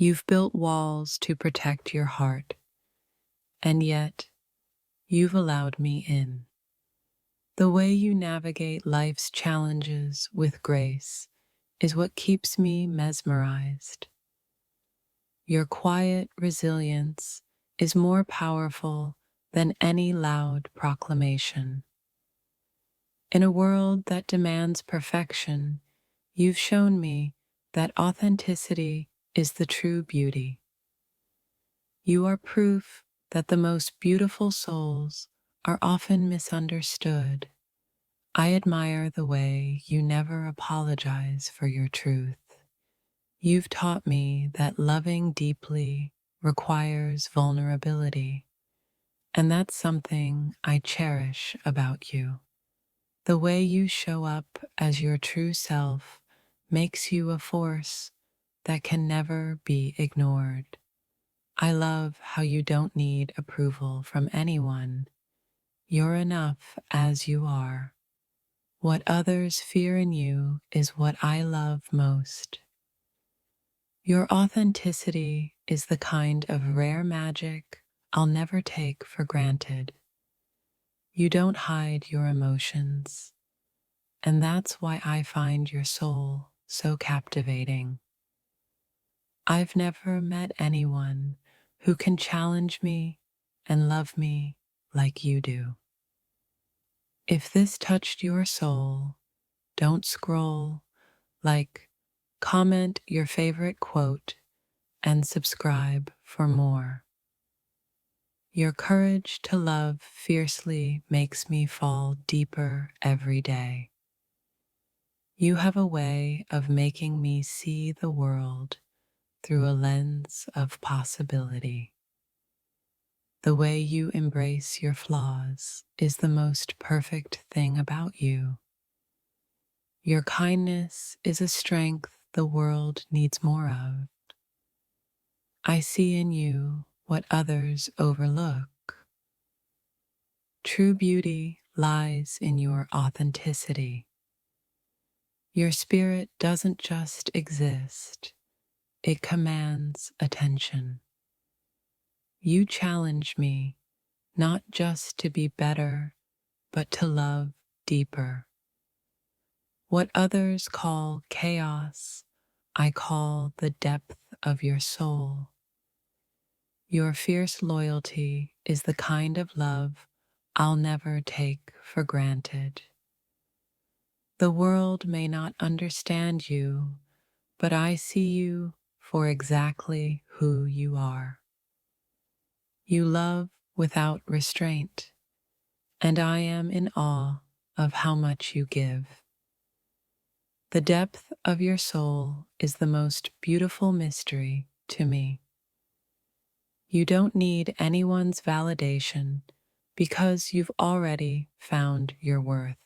You've built walls to protect your heart, and yet you've allowed me in. The way you navigate life's challenges with grace is what keeps me mesmerized. Your quiet resilience is more powerful than any loud proclamation. In a world that demands perfection, you've shown me that authenticity is the true beauty. You are proof that the most beautiful souls are often misunderstood. I admire the way you never apologize for your truth. You've taught me that loving deeply requires vulnerability, and that's something I cherish about you. The way you show up as your true self makes you a force that can never be ignored. I love how you don't need approval from anyone. You're enough as you are. What others fear in you is what I love most. Your authenticity is the kind of rare magic I'll never take for granted. You don't hide your emotions, and that's why I find your soul so captivating. I've never met anyone who can challenge me and love me like you do. If this touched your soul, don't scroll, like, comment your favorite quote, and subscribe for more. Your courage to love fiercely makes me fall deeper every day. You have a way of making me see the world through a lens of possibility. The way you embrace your flaws is the most perfect thing about you. Your kindness is a strength the world needs more of. I see in you what others overlook. True beauty lies in your authenticity. Your spirit doesn't just exist, it commands attention. You challenge me not just to be better, but to love deeper. What others call chaos, I call the depth of your soul. Your fierce loyalty is the kind of love I'll never take for granted. The world may not understand you, but I see you for exactly who you are. You love without restraint, and I am in awe of how much you give. The depth of your soul is the most beautiful mystery to me. You don't need anyone's validation because you've already found your worth.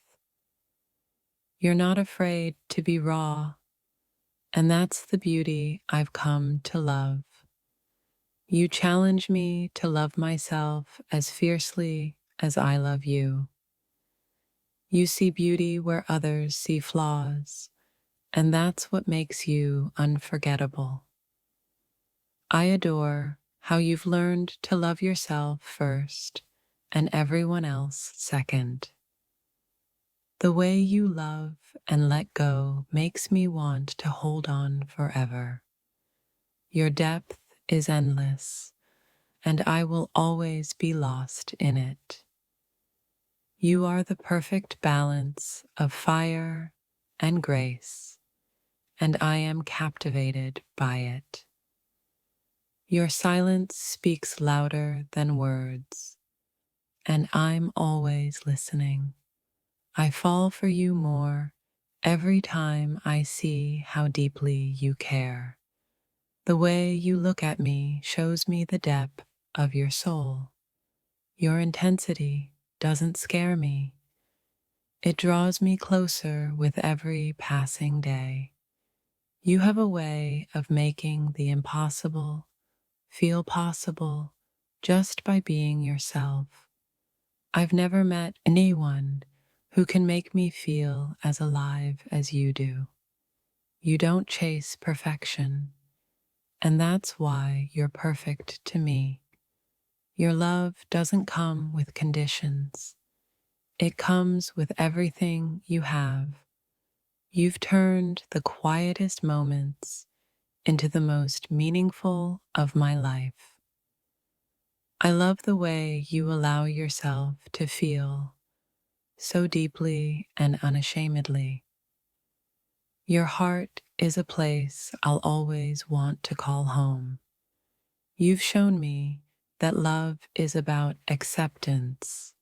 You're not afraid to be raw, and that's the beauty I've come to love. You challenge me to love myself as fiercely as I love you. You see beauty where others see flaws, and that's what makes you unforgettable. I adore how you've learned to love yourself first and everyone else second. The way you love and let go makes me want to hold on forever. Your depth is endless, and I will always be lost in it. You are the perfect balance of fire and grace, and I am captivated by it. Your silence speaks louder than words, and I'm always listening. I fall for you more every time I see how deeply you care. The way you look at me shows me the depth of your soul. Your intensity doesn't scare me. It draws me closer with every passing day. You have a way of making the impossible feel possible just by being yourself. I've never met anyone who can make me feel as alive as you do. You don't chase perfection, and that's why you're perfect to me. Your love doesn't come with conditions. It comes with everything you have. You've turned the quietest moments into the most meaningful of my life. I love the way you allow yourself to feel so deeply and unashamedly. Your heart is a place I'll always want to call home. You've shown me that love is about acceptance,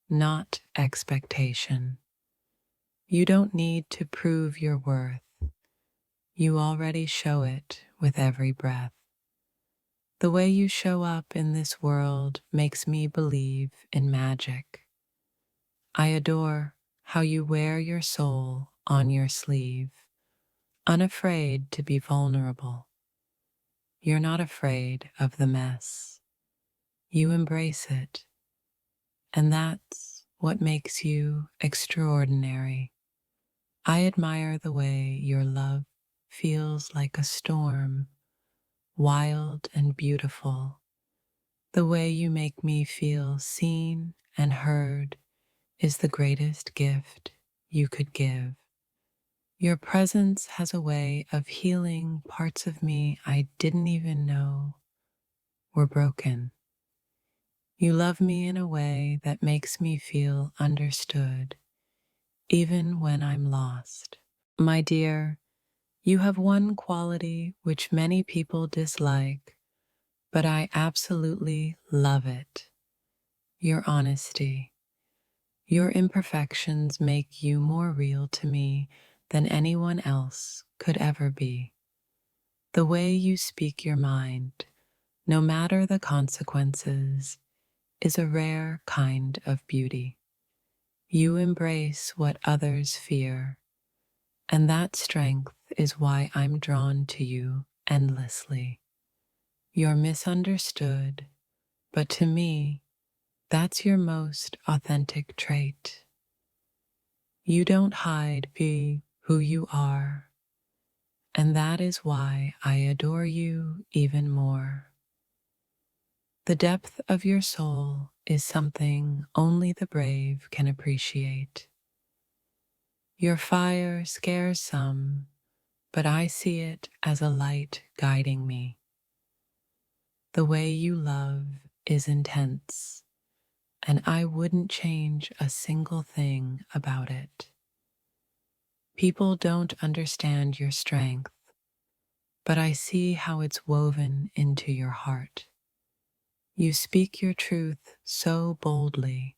not expectation. You don't need to prove your worth. You already show it with every breath. The way you show up in this world makes me believe in magic. I adore how you wear your soul on your sleeve, unafraid to be vulnerable. You're not afraid of the mess. You embrace it, and that's what makes you extraordinary. I admire the way your love feels like a storm, wild and beautiful. The way you make me feel seen and heard is the greatest gift you could give. Your presence has a way of healing parts of me I didn't even know were broken. You love me in a way that makes me feel understood, even when I'm lost. My dear, you have one quality which many people dislike, but I absolutely love it: your honesty. Your imperfections make you more real to me than anyone else could ever be. The way you speak your mind, no matter the consequences, is a rare kind of beauty. You embrace what others fear, and that strength is why I'm drawn to you endlessly. You're misunderstood, but to me, that's your most authentic trait. You don't hide be who you are, and that is why I adore you even more. The depth of your soul is something only the brave can appreciate. Your fire scares some, but I see it as a light guiding me. The way you love is intense, and I wouldn't change a single thing about it. People don't understand your strength, but I see how it's woven into your heart. You speak your truth so boldly,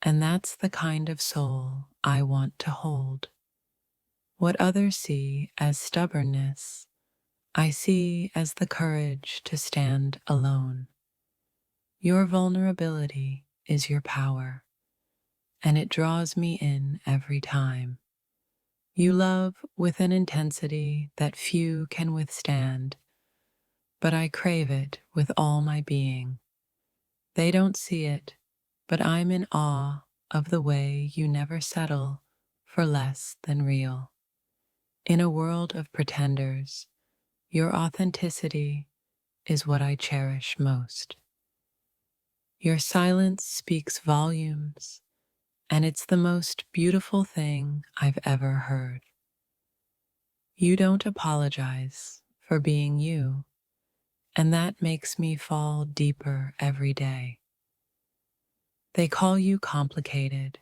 and that's the kind of soul I want to hold. What others see as stubbornness, I see as the courage to stand alone. Your vulnerability is your power, and it draws me in every time. You love with an intensity that few can withstand, but I crave it with all my being. They don't see it, but I'm in awe of the way you never settle for less than real. In a world of pretenders, your authenticity is what I cherish most. Your silence speaks volumes, and it's the most beautiful thing I've ever heard. You don't apologize for being you, and that makes me fall deeper every day. They call you complicated,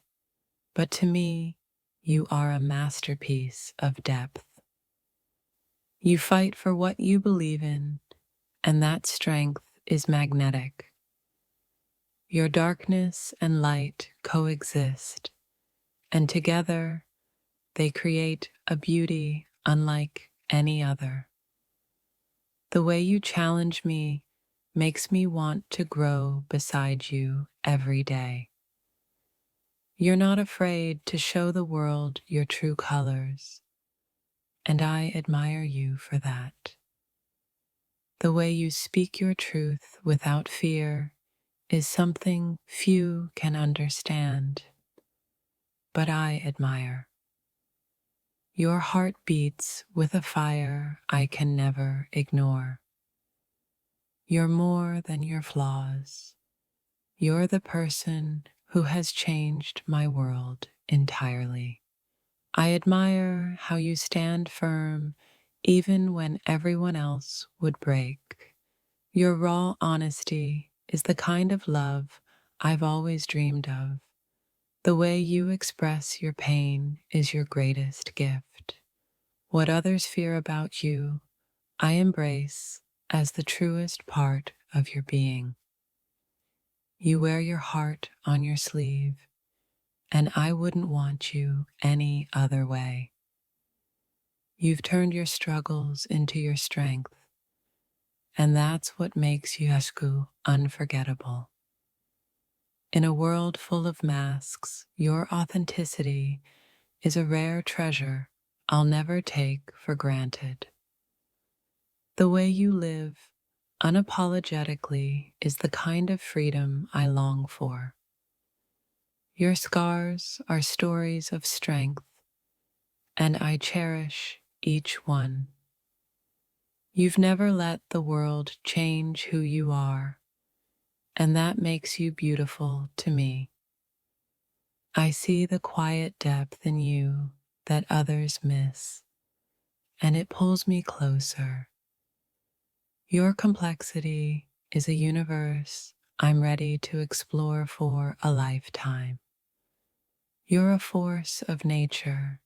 but to me, you are a masterpiece of depth. You fight for what you believe in, and that strength is magnetic. Your darkness and light coexist, and together they create a beauty unlike any other. The way you challenge me makes me want to grow beside you every day. You're not afraid to show the world your true colors, and I admire you for that. The way you speak your truth without fear is something few can understand, but I admire. Your heart beats with a fire I can never ignore. You're more than your flaws. You're the person who has changed my world entirely. I admire how you stand firm even when everyone else would break. Your raw honesty is the kind of love I've always dreamed of. The way you express your pain is your greatest gift. What others fear about you, I embrace as the truest part of your being. You wear your heart on your sleeve, and I wouldn't want you any other way. You've turned your struggles into your strength, and that's what makes Yesku unforgettable. In a world full of masks, your authenticity is a rare treasure I'll never take for granted. The way you live unapologetically is the kind of freedom I long for. Your scars are stories of strength, and I cherish each one. You've never let the world change who you are, and that makes you beautiful to me. I see the quiet depth in you that others miss, and it pulls me closer. Your complexity is a universe I'm ready to explore for a lifetime. You're a force of nature,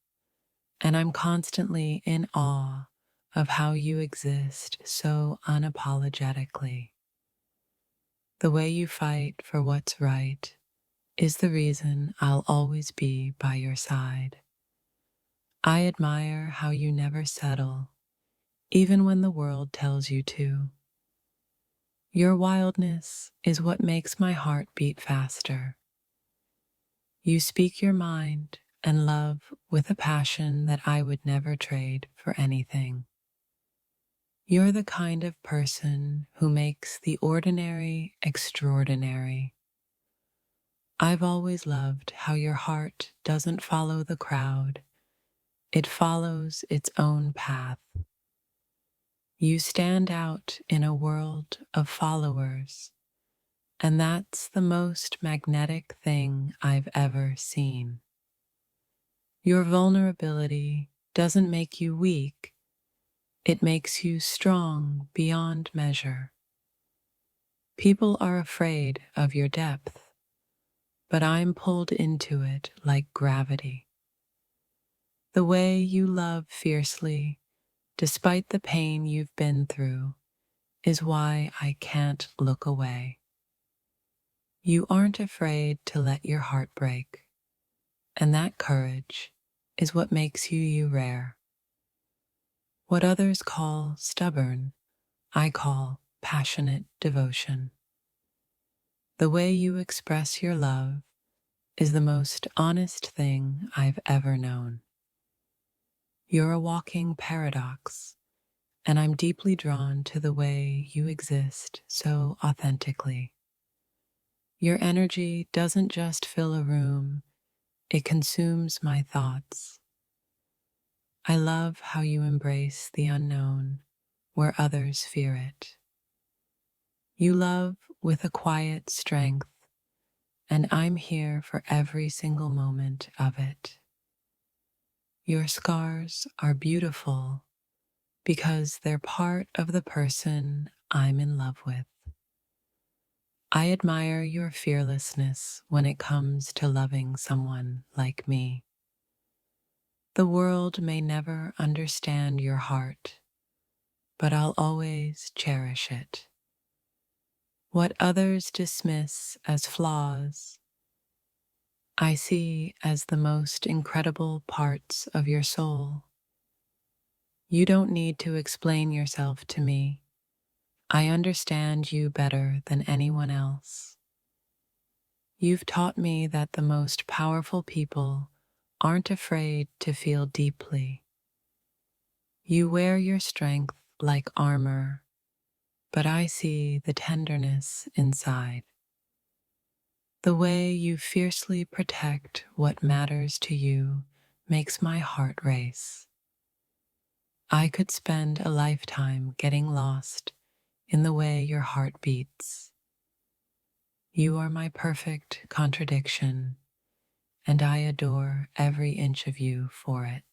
and I'm constantly in awe of how you exist so unapologetically. The way you fight for what's right is the reason I'll always be by your side. I admire how you never settle, even when the world tells you to. Your wildness is what makes my heart beat faster. You speak your mind and love with a passion that I would never trade for anything. You're the kind of person who makes the ordinary extraordinary. I've always loved how your heart doesn't follow the crowd, it follows its own path. You stand out in a world of followers, and that's the most magnetic thing I've ever seen. Your vulnerability doesn't make you weak, it makes you strong beyond measure. People are afraid of your depth, but I'm pulled into it like gravity. The way you love fiercely, despite the pain you've been through, is why I can't look away. You aren't afraid to let your heart break, and that courage is what makes you rare. What others call stubborn, I call passionate devotion. The way you express your love is the most honest thing I've ever known. You're a walking paradox, and I'm deeply drawn to the way you exist so authentically. Your energy doesn't just fill a room, it consumes my thoughts. I love how you embrace the unknown where others fear it. You love with a quiet strength, and I'm here for every single moment of it. Your scars are beautiful because they're part of the person I'm in love with. I admire your fearlessness when it comes to loving someone like me. The world may never understand your heart, but I'll always cherish it. What others dismiss as flaws, I see as the most incredible parts of your soul. You don't need to explain yourself to me. I understand you better than anyone else. You've taught me that the most powerful people aren't afraid to feel deeply. You wear your strength like armor, but I see the tenderness inside. The way you fiercely protect what matters to you makes my heart race. I could spend a lifetime getting lost in the way your heart beats. You are my perfect contradiction, and I adore every inch of you for it.